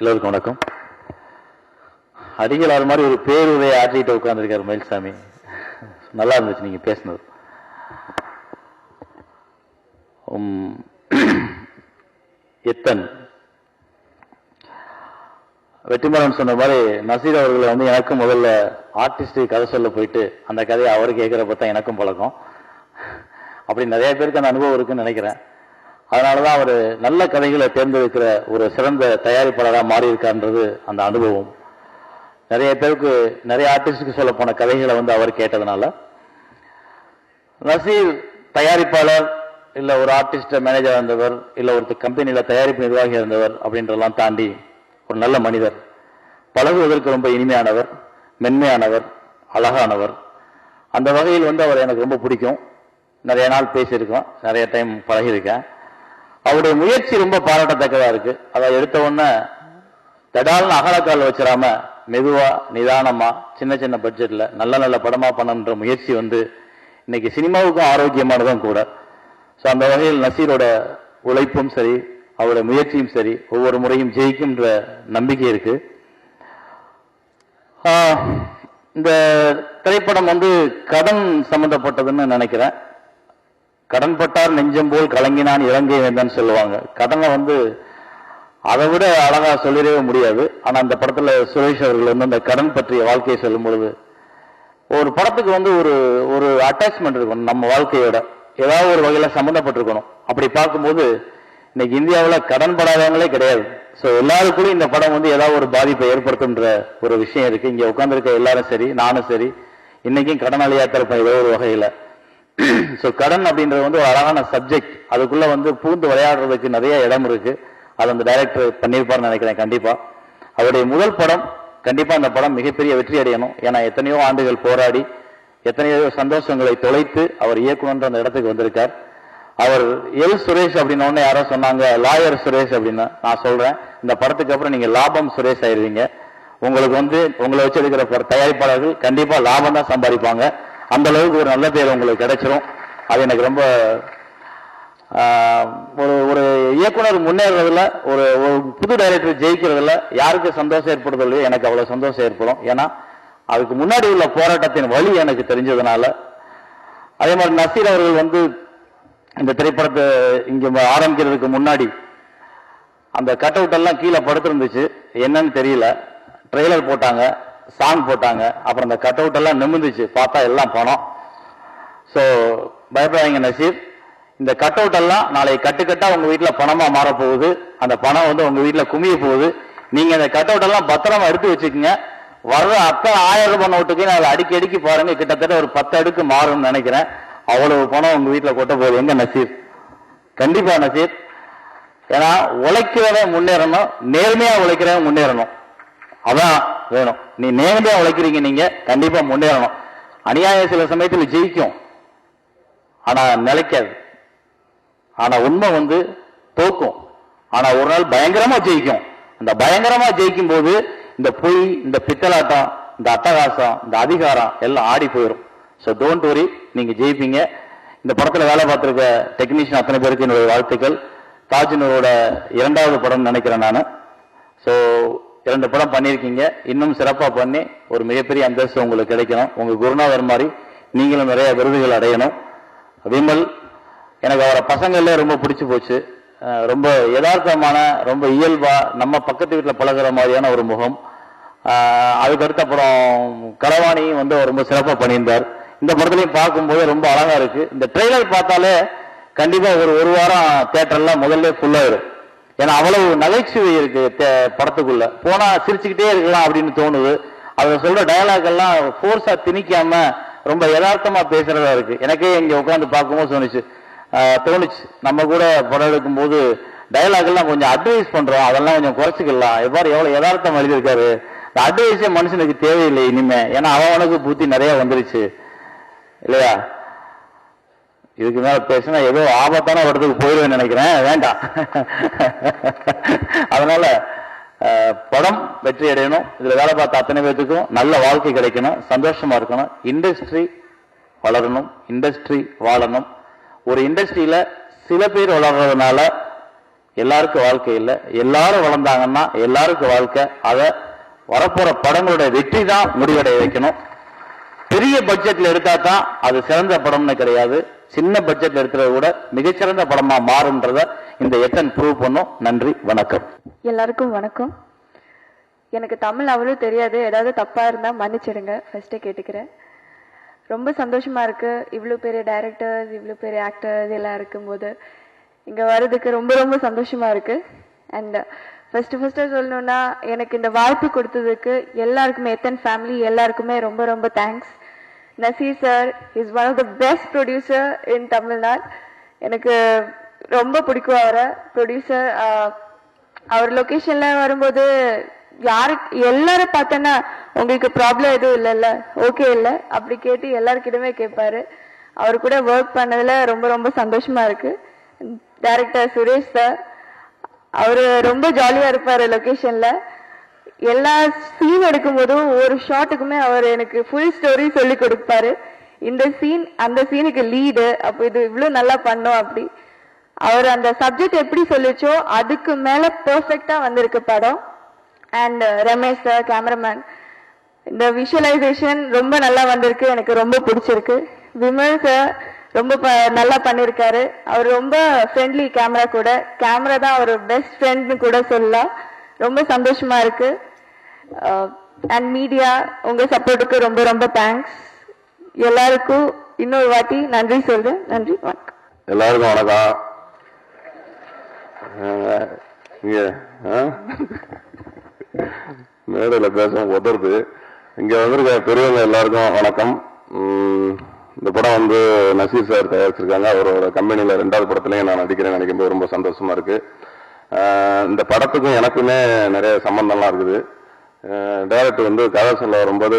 எல்லோருக்கும் வணக்கம். அடிகளார் மாதிரி ஒரு பேருரையை ஆற்றிட்டு உட்கார்ந்துருக்காரு மயில்சாமி. நல்லா இருந்துச்சு நீங்க பேசினது. எத்தன் வெற்றிமாறன் சொன்ன மாதிரி நசீர் அவர்களை எனக்கு முதல்ல ஆர்டிஸ்ட் கதை சொல்ல போயிட்டு அந்த கதையை அவர் கேட்கிறப்ப தான் எனக்கும் பழக்கம். அப்படி நிறைய பேருக்கு அந்த அனுபவம் இருக்குன்னு நினைக்கிறேன். அதனாலதான் அவர் நல்ல கதைகளை தேர்ந்தெடுக்கிற ஒரு சிறந்த தயாரிப்பாளராக மாறி இருக்கான்றது அந்த அனுபவம். நிறைய பேருக்கு நிறைய ஆர்டிஸ்டுக்கு சொல்ல போன கதைகளை அவர் கேட்டதுனால நசீர் தயாரிப்பாளர் இல்ல ஒரு ஆர்டிஸ்ட் மேனேஜர் இருந்தவர் இல்ல ஒரு கம்பெனியில தயாரிப்பு நிர்வாகி இருந்தவர் அப்படின்றதெல்லாம் தாண்டி ஒரு நல்ல மனிதர், பழகுவதற்கு ரொம்ப இனிமையானவர், மென்மையானவர், அழகானவர். அந்த வகையில் அவர் எனக்கு ரொம்ப பிடிக்கும். நிறைய நாள் பேசியிருக்கோம், நிறைய டைம் பழகியிருக்கேன். அவருடைய முயற்சி ரொம்ப பாராட்டத்தக்கதா இருக்கு. அதை எடுத்த உடனே தடால்னு அகலக்கால் வச்சிடாம மெதுவா நிதானமா சின்ன சின்ன பட்ஜெட்ல நல்ல நல்ல படமா பண்ணன்ற முயற்சி இன்னைக்கு சினிமாவுக்கும் ஆரோக்கியமானதும் கூட. ஸோ அந்த வகையில் நசீரோட உழைப்பும் சரி அவருடைய முயற்சியும் சரி ஒவ்வொரு முறையும் ஜெயிக்கும்ன்ற நம்பிக்கை இருக்கு. இந்த திரைப்படம் கடன் சம்பந்தப்பட்டதுன்னு நினைக்கிறேன். கடன் பட்டார் நெஞ்சம் போல் கலங்கினான் இலங்கை வேண்டான்னு சொல்லுவாங்க. கடனை அதை விட அழகா சொல்லிடவே முடியாது. ஆனா அந்த படத்துல சுரேஷ் அவர்கள் அந்த கடன் பற்றிய வாழ்க்கையை சொல்லும் பொழுது ஒரு படத்துக்கு ஒரு ஒரு அட்டாச்மெண்ட் இருக்கணும், நம்ம வாழ்க்கையோட ஏதாவது ஒரு வகையில சம்பந்தப்பட்டிருக்கணும். அப்படி பார்க்கும்போது இன்னைக்கு இந்தியாவில் கடன் படாதவங்களே கிடையாது. ஸோ எல்லாருக்குள்ளும் இந்த படம் ஏதாவது ஒரு பாதிப்பை ஏற்படுத்துன்ற ஒரு விஷயம் இருக்கு. இங்க உட்கார்ந்துருக்க எல்லாரும் சரி, நானும் சரி, இன்னைக்கும் கடனாளியா இருப்பேன் ஏதோ ஒரு வகையில. ஸோ கடன் அப்படின்றது ஒரு அழகான சப்ஜெக்ட். அதுக்குள்ள பூந்து விளையாடுறதுக்கு நிறைய இடம் இருக்கு. அது அந்த டைரக்டர் பண்ணியிருப்பார்னு நினைக்கிறேன். கண்டிப்பா அவருடைய முதல் படம் கண்டிப்பா அந்த படம் மிகப்பெரிய வெற்றி அடையணும். ஏன்னா எத்தனையோ ஆண்டுகள் போராடி எத்தனையோ சந்தோஷங்களை தொலைத்து அவர் இயக்குனர் அந்த இடத்துக்கு வந்திருக்கார். அவர் எல் சுரேஷ் அப்படின்னு யாரோ சொன்னாங்க லாயர் சுரேஷ் அப்படின்னு. நான் சொல்றேன், இந்த படத்துக்கு அப்புறம் நீங்க லாபம் சுரேஷ் ஆயிருவீங்க. உங்களுக்கு உங்களை வச்சு எடுக்கிற தயாரிப்பாளர்கள் கண்டிப்பா லாபம் தான் சம்பாதிப்பாங்க. அந்த அளவுக்கு ஒரு நல்ல பேர் உங்களுக்கு கிடைச்சிரும். அது எனக்கு ரொம்ப ஒரு இயக்குனர் முன்னேறதுல ஒரு புது டைரக்டர் ஜெயிக்கிறதுல யாருக்கு சந்தோஷம் ஏற்படுதோ இல்லையோ எனக்கு அவ்வளவு சந்தோஷம் ஏற்படும். ஏன்னா அதுக்கு முன்னாடி உள்ள போராட்டத்தின் வழி எனக்கு தெரிஞ்சதுனால. அதே மாதிரி நசீர் அவர்கள் இந்த திரைப்படத்தை இங்க ஆரம்பிக்கிறதுக்கு முன்னாடி அந்த கட் அவுட் எல்லாம் கீழே படுத்திருந்துச்சு, என்னன்னு தெரியல. ட்ரெய்லர் போட்டாங்க, சாங் போட்டாங்க, அப்புறம் அந்த கட் அவுட் எல்லாம் நிமிந்துச்சு. பார்த்தா எல்லாம் பணம். ஸோ பயப்படாதீங்க நசீர், இந்த கட் அவுட் எல்லாம் நாளை கட்டுக்கட்டா உங்க வீட்டில் பணமா மாறப்போகுது. அந்த பணம் உங்க வீட்டில் குமிய போகுது. நீங்க இந்த கட் அவுட் எல்லாம் பத்திரமா எடுத்து வச்சுக்கோங்க. வர்ற அத்தனை 1000 ரூபாய் நோட்டுக்கு நான் அடிக்கி பாருங்க, கிட்டத்தட்ட ஒரு 10 அடுக்கு மாறும்னு நினைக்கிறேன். அவ்வளவு பணம் உங்க வீட்டில் கொட்ட போகுது. எங்க நசீர்? கண்டிப்பா நசீர். ஏன்னா உழைக்கிறவன் முன்னேறணும், நேர்மையா உழைக்கிறவன் முன்னேறணும். அதான் வேணும். நீ நேர்மையா உழைக்கிறீங்க, நீங்க கண்டிப்பா முன்னேறணும். அநியாயம் சில சமயத்தில் ஜெயிக்கும், ஆனா நிலைக்காது. ஆனா உண்மை தோக்கும். ஆனா ஒரு நாள் பயங்கரமா ஜெயிக்கும். அந்த பயங்கரமா ஜெயிக்கும் போது இந்த பொய், இந்த பித்தலாட்டம், இந்த அட்டகாசம், இந்த அதிகாரம் எல்லாம் ஆடி போயிடும். ஸோ டோன்ட் வரி, நீங்க ஜெயிப்பீங்க. இந்த படத்துல வேலை பார்த்திருக்க டெக்னீஷியன் அத்தனை பேருக்கு என்னுடைய வாழ்த்துக்கள். தாஜ்னூரோட 2வது படம் நினைக்கிறேன் நான். ஸோ 2 படம் பண்ணியிருக்கீங்க. இன்னும் சிறப்பா பண்ணி ஒரு மிகப்பெரிய அந்தஸ்து உங்களுக்கு கிடைக்கணும். உங்க குருநாதர் மாதிரி நீங்களும் நிறைய விருதுகள் அடையணும். விமல், எனக்கு அவரை பசங்கள்ல ரொம்ப பிடிச்சு போச்சு. ரொம்ப யதார்த்தமான, ரொம்ப இயல்பா நம்ம பக்கத்து வீட்டில் பழகிற மாதிரியான ஒரு முகம். அதுக்கடுத்த படம் களவாணியும் ரொம்ப சிறப்பாக பண்ணியிருந்தார். இந்த படத்துலையும் பார்க்கும்போது ரொம்ப அழகா இருக்கு. இந்த ட்ரெய்லர் பார்த்தாலே கண்டிப்பா ஒரு வாரம் தியேட்டர்ல முதல்ல ஃபுல்லாயிடும். ஏன்னா அவ்வளவு நகைச்சுவை இருக்கு படத்துக்குள்ள. போனா சிரிச்சுக்கிட்டே இருக்கலாம் அப்படின்னு தோணுது. அதை சொல்ற டயலாக் எல்லாம் ஃபோர்ஸா திணிக்காம ரொம்ப யதார்த்தமா பேசுறதா இருக்கு. எனக்கே இங்க உட்காந்து பார்க்கும்போது தோணுச்சு நம்ம கூட படம் எடுக்கும் போது டயலாக் எல்லாம் கொஞ்சம் அட்வைஸ் பண்றோம், அதெல்லாம் கொஞ்சம் குறைச்சிக்கலாம். எவ்வளவு யதார்த்தம் எழுதியிருக்காரு. அட்வைஸே மனுஷனுக்கு தேவையில்லை இனிமே. ஏன்னா அவனுக்கு புத்தி நிறைய வந்துருச்சு இல்லையா? இதுக்கு மேல பேசினா ஏதோ ஆபத்தான இடத்துக்கு போயிடுவேன்னு நினைக்கிறேன். வேண்டாம். அதனால படம் வெற்றி அடையணும். இதுல வேலை பார்த்த அத்தனை பேருக்கும் நல்ல வாழ்க்கை கிடைக்கணும், சந்தோஷமா இருக்கணும். இண்டஸ்ட்ரி வளரணும், இண்டஸ்ட்ரி வாழணும். ஒரு இண்டஸ்ட்ரியில சில பேர் வளர்றதுனால எல்லாருக்கும் வாழ்க்கை இல்லை, எல்லாரும் வளர்ந்தாங்கன்னா எல்லாருக்கும் வாழ்க்கை. அதை வரப்போற படங்களுடைய வெற்றி தான் முடிவடைய வைக்கணும். பெரிய பட்ஜெட்ல எடுத்தா தான் அது சிறந்த படம்னு கிடையாது, சின்ன பட்ஜெட்ல எடுத்துறத கூட மிகச்சிறந்த படமா மாறும்ன்றத இந்த எத்தன் ப்ரூவ் பண்ணும். நன்றி, வணக்கம். எல்லாருக்கும் வணக்கம். எனக்கு தமிழ் அவ்வளவு தெரியாது, ஏதாவது தப்பா இருந்தா மன்னிச்சிடுங்க, ஃபர்ஸ்டே கேட்டுக்கிறேன். ரொம்ப சந்தோஷமா இருக்கு, இவ்வளவு பெரிய டைரக்டர்ஸ் இவ்வளவு பெரிய ஆக்டர்ஸ் எல்லாம் இருக்கும்போது இங்க வர்றதுக்கு ரொம்ப ரொம்ப சந்தோஷமா இருக்கு. அண்ட் ஃபர்ஸ்ட் சொல்லணும்னா, எனக்கு இந்த வாய்ப்பு கொடுத்ததுக்கு எல்லாருக்குமே, எத்தன் ஃபேமிலி எல்லாருக்குமே ரொம்ப ரொம்ப thanks. Naseer sir is one of the best producer in Tamil Nadu. எனக்கு ரொம்ப பிடிக்கும் அவரை. ப்ரொடியூசர் அவர் லொகேஷன்ல வரும்போது யாருக்கு எல்லாரும் பார்த்தேன்னா உங்களுக்கு ப்ராப்ளம் எதுவும் இல்லைல்ல, ஓகே இல்லை அப்படி கேட்டு எல்லாருக்கிட்டமே கேட்பாரு. அவர் கூட ஒர்க் பண்ணதுல ரொம்ப ரொம்ப சந்தோஷமா இருக்கு. டைரக்டர் சுரேஷ் சார், அவரு ரொம்ப ஜாலியா இருப்பாரு லொகேஷன்ல. எல்லா சீன் எடுக்கும் போதும் ஒரு ஷாட்டுக்குமே அவர் எனக்கு ஃபுல் ஸ்டோரி சொல்லி கொடுப்பாரு. இந்த சீன் அந்த சீனுக்கு லீடு, அப்போ இது இவ்வளவு நல்லா பண்ணோம் அப்படி. அவர் அந்த சப்ஜெக்ட் எப்படி சொல்லிச்சோ அதுக்கு மேல பெர்ஃபெக்டா வந்திருக்கு படம். அண்ட் ரமேஷ் சார் கேமராமேன், இந்த விஷுவலைசேஷன் ரொம்ப நல்லா வந்திருக்கு, எனக்கு ரொம்ப பிடிச்சிருக்கு. விமல் சார் ரொம்ப நல்லா பண்ணிருக்காரு. அவர் ரொம்ப ஃப்ரெண்ட்லி கேமரா கூட, கேமரா தான் அவர் பெஸ்ட் ஃப்ரெண்ட்னு கூட சொல்லலாம். ரொம்ப சந்தோஷமா இருக்கு. அண்ட் மீடியா, உங்க சப்போர்ட்டுக்கு ரொம்ப ரொம்ப தேங்க்ஸ். எல்லாருக்கும் இன்னொரு வாட்டி நன்றி சொல்றேன். நன்றி, வணக்கம். எல்லாருக்கும் வணக்கம். மேடையில் பேச உதறது. இங்க வந்திருக்க பெரியவங்க எல்லாருக்கும் வணக்கம். இந்த படம் வந்து நசீர் சார் தயாரிச்சிருக்காங்க. அவரோட கம்பெனியில 2வது படத்துலயும் நான் நடிக்கிறேன்னு நினைக்கும்போது ரொம்ப சந்தோஷமா இருக்கு. இந்த படத்துக்கும் எனக்குமே நிறைய சம்பந்தம்லாம் இருக்குது. டைரக்டர் வந்து கதை சொல்ல வரும்போது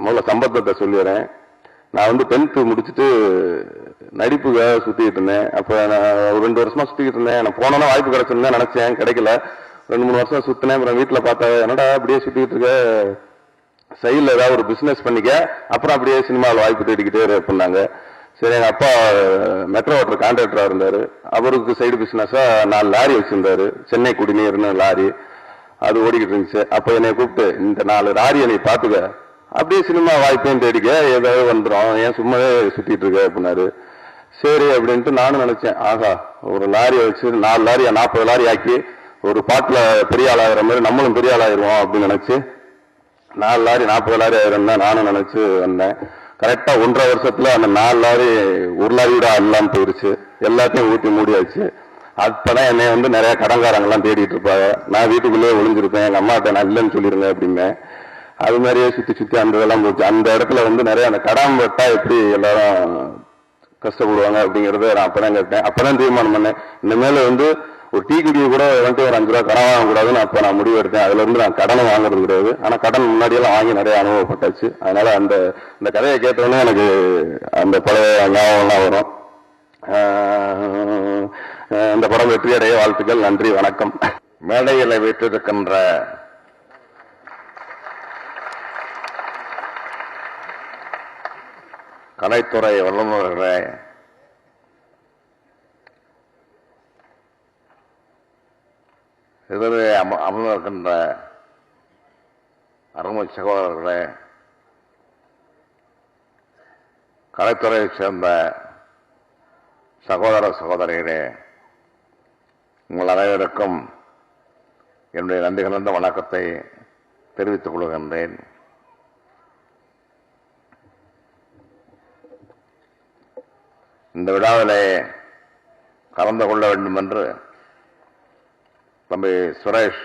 முதல்ல சம்பந்தத்தை சொல்லிடுறேன். நான் வந்து 10th முடிச்சுட்டு நடிப்புக்காக சுத்திக்கிட்டு இருந்தேன். அப்ப நான் ஒரு 2 வருஷமா சுத்திக்கிட்டு இருந்தேன். நான் போனோன்னா வாய்ப்பு கிடைச்சிருந்தேன் நினைச்சேன், கிடைக்கல. 2-3 வருஷம் சுத்தினேன். அப்புறம் வீட்டுல பார்த்தா என்னடா அப்படியே சுத்திக்கிட்டு இருக்க, சைடில் ஏதாவது ஒரு பிசினஸ் பண்ணிக்க, அப்புறம் அப்படியே சினிமாவில் வாய்ப்பு தேடிக்கிட்டே பண்ணாங்க. சரி, எங்க அப்பா மெட்ரோ வாட்டர் கான்ட்ராக்டரா இருந்தாரு. அவருக்கு சைடு பிசினஸா 4 லாரி வச்சிருந்தாரு, சென்னை குடிநீர்னு லாரி, அது ஓடிக்கிட்டு இருந்துச்சு. அப்ப என்னை கூப்பிட்டு, இந்த 4 லாரியை நீ பாத்துக்க, அப்படியே சினிமா வாய்ப்பையும் தேடிக்க, ஏதாவது வந்துடும், ஏன் சும்மாவே சுத்திட்டு இருக்க அப்படின்னாரு. சரி அப்படின்ட்டு நானும் நினைச்சேன், ஆகா ஒரு லாரியை வச்சு 4 லாரியா 40 லாரி ஆக்கி ஒரு பாட்டுல பெரிய ஆளாகிற மாதிரி நம்மளும் பெரிய ஆளாயிருவோம் அப்படின்னு நினைச்சு 4 லாரி 40 லாரி ஆயிரம் தான் நானும் நினைச்சு வந்தேன். கரெக்டா 1.5 வருஷத்துல அந்த 4 லாரி 1 லாரி கூட இல்லாம போயிருச்சு. எல்லாத்தையும் ஊட்டி மூடியாச்சு. அப்பதான் என்னை வந்து நிறைய கடன்காரங்கெல்லாம் தேடிட்டு இருப்பாங்க. நான் வீட்டுக்குள்ளேயே ஒளிஞ்சிருப்பேன். எங்க அம்மாட்ட நான் இல்லைன்னு சொல்லிருங்க அப்படின்னேன். அது மாதிரியே சுத்தி சுத்தி அந்த இதெல்லாம் போச்சு. அந்த இடத்துல வந்து நிறைய அந்த கடன் பட்டா எப்படி எல்லாரும் கஷ்டப்படுவாங்க அப்படிங்கறத நான் அப்பதான் கேட்டேன். அப்பதான் தீர்மானம் பண்ணேன், இனிமேல வந்து ஒரு டீ குடியை கூட வந்துட்டு ஒரு 5 ரூபா கடன் வாங்கக்கூடாதுன்னு அப்ப நான் முடிவு எடுத்தேன். அதுல இருந்து நான் கடனை வாங்குறது கிடையாது. ஆனா கடன் முன்னாடியெல்லாம் வாங்கி நிறைய அனுபவப்பட்டாச்சு. அதனால அந்த கதையை கேட்டோன்னே எனக்கு அந்த பழைய ஞாபகம்லாம் வரும். இந்த படம் வெற்றியடைய வாழ்த்துக்கள். நன்றி, வணக்கம். மேடையில் வைத்திருக்கின்ற கலைத்துறை வல்லுநர்களே, எதிரே அமர்ந்திருக்கின்ற அருமை சகோதரர்களே, கலைத்துறையைச் சேர்ந்த சகோதர சகோதரிகளே, உங்கள் அனைவருக்கும் என்னுடைய நன்றி கலந்த வணக்கத்தை தெரிவித்துக் கொள்கின்றேன். இந்த விழாவிலே கலந்து கொள்ள வேண்டும் என்று தம்பி சுரேஷ்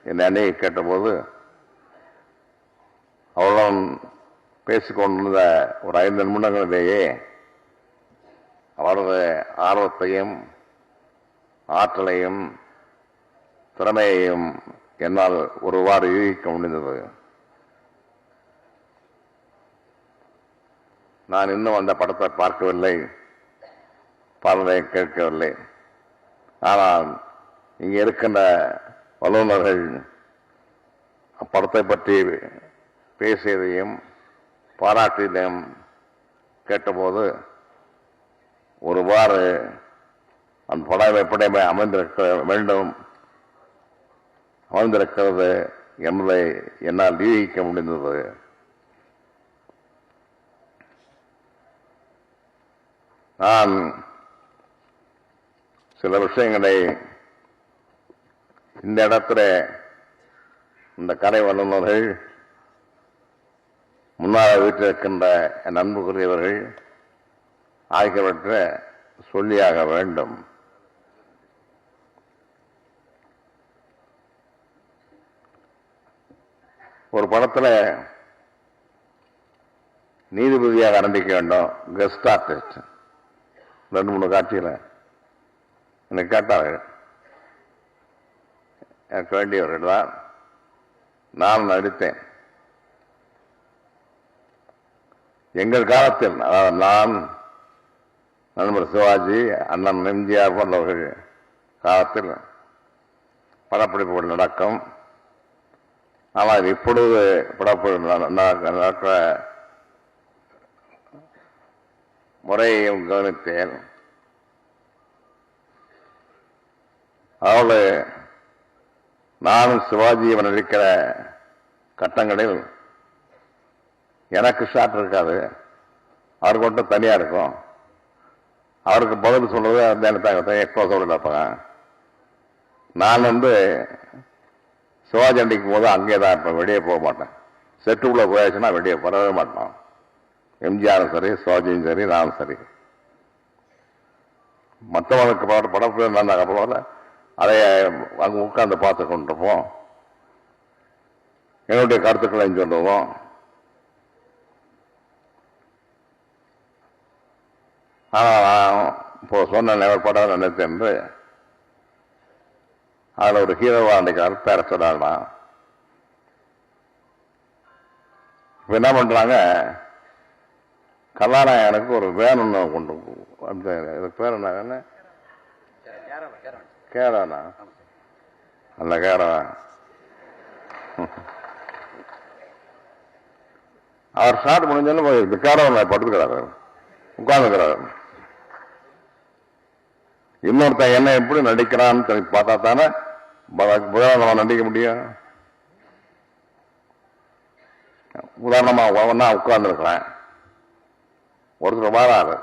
இந்த அணியை கேட்டபோது அவளும் பேசிக்கொண்டிருந்த ஒரு 5 நிமிடங்களிலேயே அவரது ஆர்வத்தையும் ஆற்றலையும் திறமையையும் என்னால் ஒருவாறு யூகிக்க முடிந்தது. நான் இன்னும் அந்த படத்தை பார்க்கவில்லை, பாடலை கேட்கவில்லை. ஆனால் இங்கே இருக்கின்ற வல்லுநர்கள் அப்படத்தை பற்றி பேசியதையும் பாராட்டியதையும் கேட்டபோது ஒருவாறு அந்த படம் எப்படி அமைந்திருக்கிறது என்பதை என்னால் யூகிக்க முடிந்தது. நான் சில விஷயங்களை இந்த இடத்துல இந்த கலை வல்லுநர்கள், முன்னால் வீட்டிருக்கின்ற என் அன்புக்குரியவர்கள் ஆகியவற்றை சொல்லியாக வேண்டும். ஒரு படத்தில் நீதிபதியாக ஆரம்பிக்க வேண்டும், கெஸ்ட் ஆர்டிஸ்ட் 2-3 காட்சியில் எனக்கு கேட்டார்கள். எனக்கு வேண்டியவர்கள் தான் நான் நடித்தேன். எங்கள் காலத்தில், அதாவது நான், நண்பர் சிவாஜி, அண்ணன் எம்ஜிஆர் போன்றவர்கள் காலத்தில் படப்பிடிப்புகள் நடக்கும். ஆனால் இப்பொழுது படப்பிடிப்பு நடக்கிற முறையையும் கவனித்தேன். அவளு நானும் சிவாஜியை நடிக்கிற கட்டங்களில் எனக்கு ஷாட் இருக்காது, அவருக்கு மட்டும் தனியா இருக்கும். அவருக்கு பதில் சொல்றது எப்போ சொல்லிருப்பாங்க. நான் சிவாஜி நடிக்கும் போது அங்கே தான் இருப்பேன், வெளியே போக மாட்டேன். செட்டுக்குள்ள போயாச்சுன்னா வெளியே வரவே மாட்டோம். எம்ஜிஆரும் சரி, சிவாஜியும் சரி, நானும் சரி. மற்றவங்களுக்கு படப்பிடிப்பு நடந்தாங்க அப்புறம் அதை அங்கே உட்கார்ந்து பார்த்து கொண்டிருப்போம். என்னுடைய கருத்துக்களை சொல்லுவோம். ஆனால் நான் இப்போ சொன்ன படம் நினைத்தேன். அதில் ஒரு ஹீரோவா அன்றைக்கு பேர சொன்னாங்கன்னா இப்போ என்ன பண்றாங்க, கதாநாயகனுக்கு ஒரு வேணும்னு கொண்டு அந்த இதுக்கு பேர் என்ன, கேரளா, அந்த கேரளா அவர் ஷாட் முடிஞ்சோன்னு கேரளா படுத்துக்கிறாரு, உட்கார்ந்துக்கிறாரு. இன்னொருத்தன் என்ன எப்படி நடிக்கிறான்னு பார்த்தா தானே நம்ம நடிக்க முடியும். உதாரணமா ஒன்னா உட்கார்ந்து இருக்கிறேன், ஒருத்தர் வாராரு,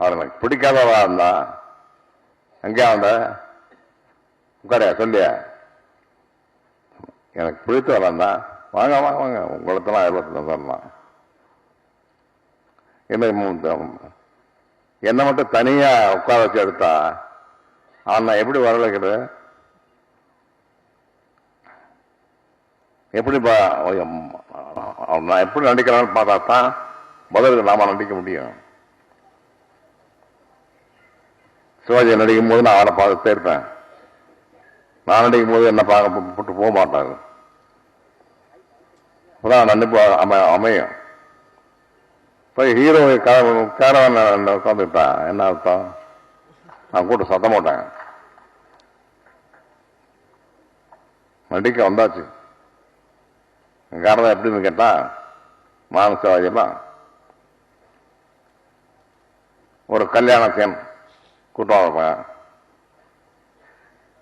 அவர் எனக்கு பிடிக்காதவா இருந்தா எங்கேயா வந்த உட்காரையா சொல்லியா, எனக்கு பிடித்தவரா இருந்தா வாங்க வாங்க வாங்க உங்களுக்கெல்லாம் 25 தரலாம். என்ன மட்டும் தனியா உட்கார வச்சு எடுத்தா அவன் நான் எப்படி வரலைக்கிறது, எப்படி நான் எப்படி நடிக்கிறான்னு பார்த்தா தான் பதிலுக்கு நாம நடிக்க முடியும். சிவாஜி நடிக்கும் போது நான் அவரை பார்த்துட்டே இருப்பேன், நான் நடிக்கும் போது என்ன போட்டு போக மாட்டாங்க. நடிப்பு அமையும். இப்போ ஹீரோ கேரவன் உட்காந்துட்டான், என்ன அர்த்தம், நான் கூட்ட சத்த மாட்டேன். நடிக்க வந்தாச்சு. காரணம் எப்படின்னு கேட்டா, மான் சிவாஜிலாம் ஒரு கல்யாண சீன் கூட்டம் வைப்பேன்.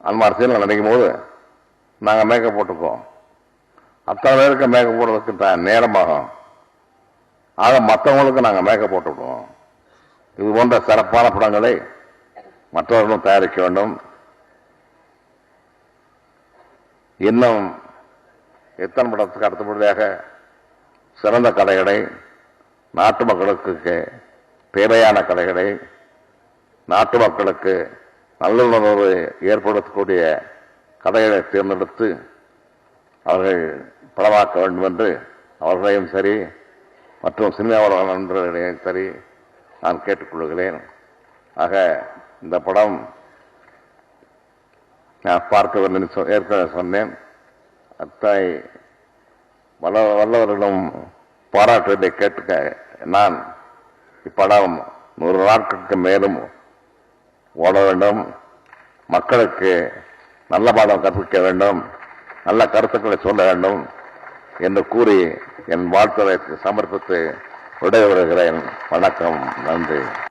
அந்த மாதிரி சீனில் நடிக்கும் போது நாங்கள் மேக்கப் போட்டுப்போம். அத்தனை பேருக்கு மேக்கப் போடுறதுக்கு நேரமாகும். ஆக மற்றவங்களுக்கு நாங்கள் மேக்கப் போட்டுவிடுவோம். இது போன்ற சிறப்பான படங்களை மற்றவர்களும் தயாரிக்க வேண்டும். இன்னும் எத்தனை படத்துக்கு அடுத்தபடியாக சிறந்த கலைகளை, நாட்டு மக்களுக்கு தேவையான கலைகளை, நாட்டு மக்களுக்கு நல்லுணர்வு ஏற்படுத்தக்கூடிய கதைகளை தேர்ந்தெடுத்து அவர்கள் படமாக்க வேண்டும் என்று அவர்களையும் சரி மற்றும் சினிமாவள நண்பர்களையும் சரி நான் கேட்டுக்கொள்கிறேன். ஆக இந்த படம் நான் பார்க்கவில்லை, ஏற்கனவே சொன்னேன். அத்தனை வல்லவர்களும் பாராட்டுவதை கேட்டுக்க நான் இப்படம் 100 நாட்களுக்கு மேலும் ஓட வேண்டும். மக்களுக்கு நல்ல பாடம் கற்பிக்க வேண்டும், நல்ல கருத்துக்களை சொல்ல வேண்டும் என்று கூறி என் வாழ்த்துரை சமர்ப்பித்து விடைபெறுகிறேன். வணக்கம், நன்றி.